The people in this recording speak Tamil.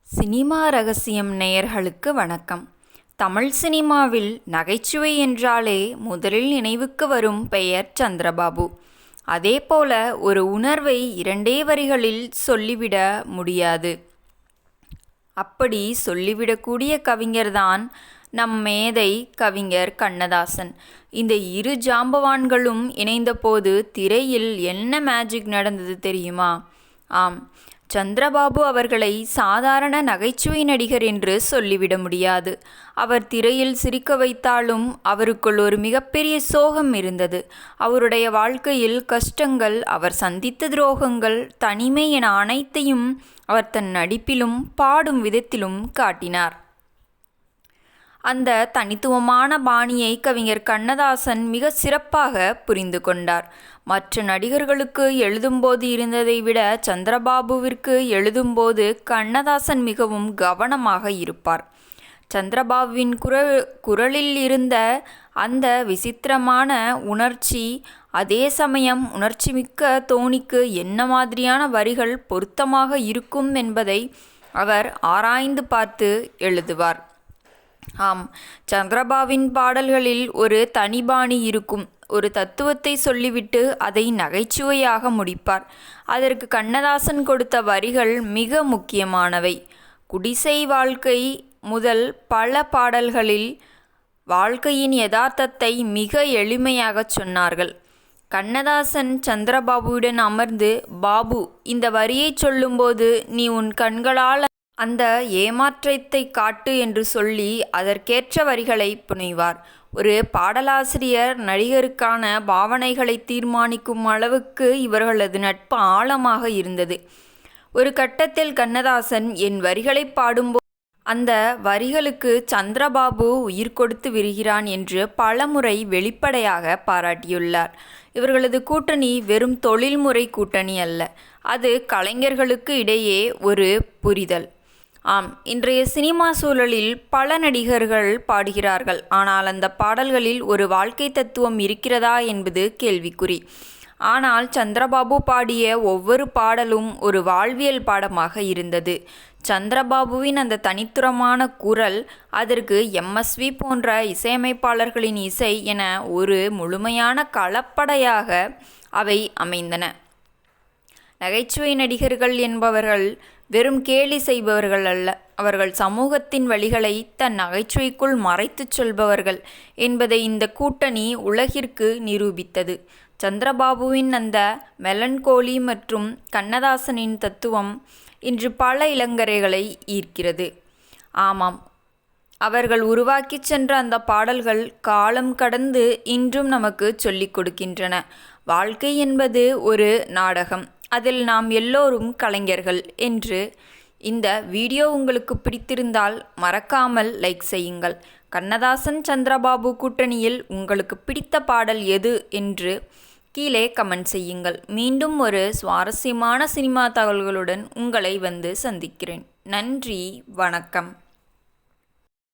சினிமா ரகசியம் நேயர்களுக்கு வணக்கம். தமிழ் சினிமாவில் நகைச்சுவை என்றாலே முதலில் நினைவுக்கு வரும் பெயர் சந்திரபாபு. அதேபோல ஒரு உணர்வை இரண்டே வரிகளில் சொல்லிவிட முடியாது. அப்படி சொல்லிவிடக்கூடிய கவிஞர்தான் நம் மேதை கவிஞர் கண்ணதாசன். இந்த இரு ஜாம்பவான்களும் இணைந்தபோது திரையில் என்ன மேஜிக் நடந்தது தெரியுமா? ஆம், சந்திரபாபு அவர்களை சாதாரண நகைச்சுவை நடிகர் என்று சொல்லிவிட முடியாது. அவர் திரையில் சிரிக்க வைத்தாலும் அவருக்குள் ஒரு மிகப்பெரிய சோகம் இருந்தது. அவருடைய வாழ்க்கையில் கஷ்டங்கள், அவர் சந்தித்த துரோகங்கள், தனிமை என அனைத்தையும் அவர் தன் நடிப்பிலும் பாடும் விதத்திலும் காட்டினார். அந்த தனித்துவமான பாணியை கவிஞர் கண்ணதாசன் மிக சிறப்பாக புரிந்து கொண்டார். மற்ற நடிகர்களுக்கு எழுதும்போது இருந்ததை விட சந்திரபாபுவிற்கு எழுதும்போது கண்ணதாசன் மிகவும் கவனமாக இருப்பார். சந்திரபாபுவின் குரலில் இருந்த அந்த விசித்திரமான உணர்ச்சி, அதே சமயம் உணர்ச்சிமிக்க தோணிக்கு என்ன மாதிரியான வரிகள் பொருத்தமாக இருக்கும் என்பதை அவர் ஆராய்ந்து பார்த்து எழுதுவார். ஆம், சந்திரபாபுவின் பாடல்களில் ஒரு தனிபாணி இருக்கும். ஒரு தத்துவத்தை சொல்லிவிட்டு அதை நகைச்சுவையாக முடிப்பார். அதற்கு கண்ணதாசன் கொடுத்த வரிகள் மிக முக்கியமானவை. குடிசை வாழ்க்கை முதல் பல பாடல்களில் வாழ்க்கையின் யதார்த்தத்தை மிக எளிமையாக சொன்னார்கள். கண்ணதாசன் சந்திரபாபுவுடன் அமர்ந்து, பாபு, இந்த வரியை சொல்லும்போது நீ உன் கண்களால் அந்த ஏமாற்றத்தை காட்டு என்று சொல்லி அதற்கேற்ற வரிகளை புனைவார். ஒரு பாடலாசிரியர் நடிகருக்கான பாவனைகளை தீர்மானிக்கும் அளவுக்கு இவர்களது நட்பு ஆழமாக இருந்தது. ஒரு கட்டத்தில் கண்ணதாசன் என் வரிகளை பாடும்போது அந்த வரிகளுக்கு சந்திரபாபு உயிர் கொடுத்து விரிகிறான் என்று பலமுறை வெளிப்படையாக பாராட்டியுள்ளார். இவர்களது கூட்டணி வெறும் தொழில்முறை கூட்டணி அல்ல, அது கலைஞர்களுக்கு இடையே ஒரு புரிதல். ஆம், இன்றைய சினிமா சூழலில் பல நடிகர்கள் பாடுகிறார்கள். ஆனால் அந்த பாடல்களில் ஒரு வாழ்க்கை தத்துவம் இருக்கிறதா என்பது கேள்விக்குறி. ஆனால் சந்திரபாபு பாடிய ஒவ்வொரு பாடலும் ஒரு வாழ்வியல் பாடமாக இருந்தது. சந்திரபாபுவின் அந்த தனித்துவமான குரல், அதற்கு எம்எஸ்வி போன்ற இசையமைப்பாளர்களின் இசை என ஒரு முழுமையான கலப்படையாக அவை அமைந்தன. நகைச்சுவை நடிகர்கள் என்பவர்கள் வெறும் கேலி செய்பவர்கள் அல்ல, அவர்கள் சமூகத்தின் வழிகளை தன் நகைச்சுவைக்குள் மறைத்துச் சொல்பவர்கள் என்பதை இந்த கூட்டணி உலகிற்கு நிரூபித்தது. சந்திரபாபுவின் அந்த மெலன்கோலி மற்றும் கண்ணதாசனின் தத்துவம் இன்று பல இளைஞர்களை ஈர்க்கிறது. ஆமாம், அவர்கள் உருவாக்கிச் சென்ற அந்த பாடல்கள் காலம் கடந்து இன்றும் நமக்கு சொல்லிக் கொடுக்கின்றன. வாழ்க்கை என்பது ஒரு நாடகம், அதில் நாம் எல்லோரும் கலைஞர்கள் என்று. இந்த வீடியோ உங்களுக்கு பிடித்திருந்தால் மறக்காமல் லைக் செய்யுங்கள். கண்ணதாசன் சந்திரபாபு கூட்டணியில் உங்களுக்கு பிடித்த பாடல் எது என்று கீழே கமெண்ட் செய்யுங்கள். மீண்டும் ஒரு சுவாரஸ்யமான சினிமா தகவல்களுடன் உங்களை வந்து சந்திக்கிறேன். நன்றி, வணக்கம்.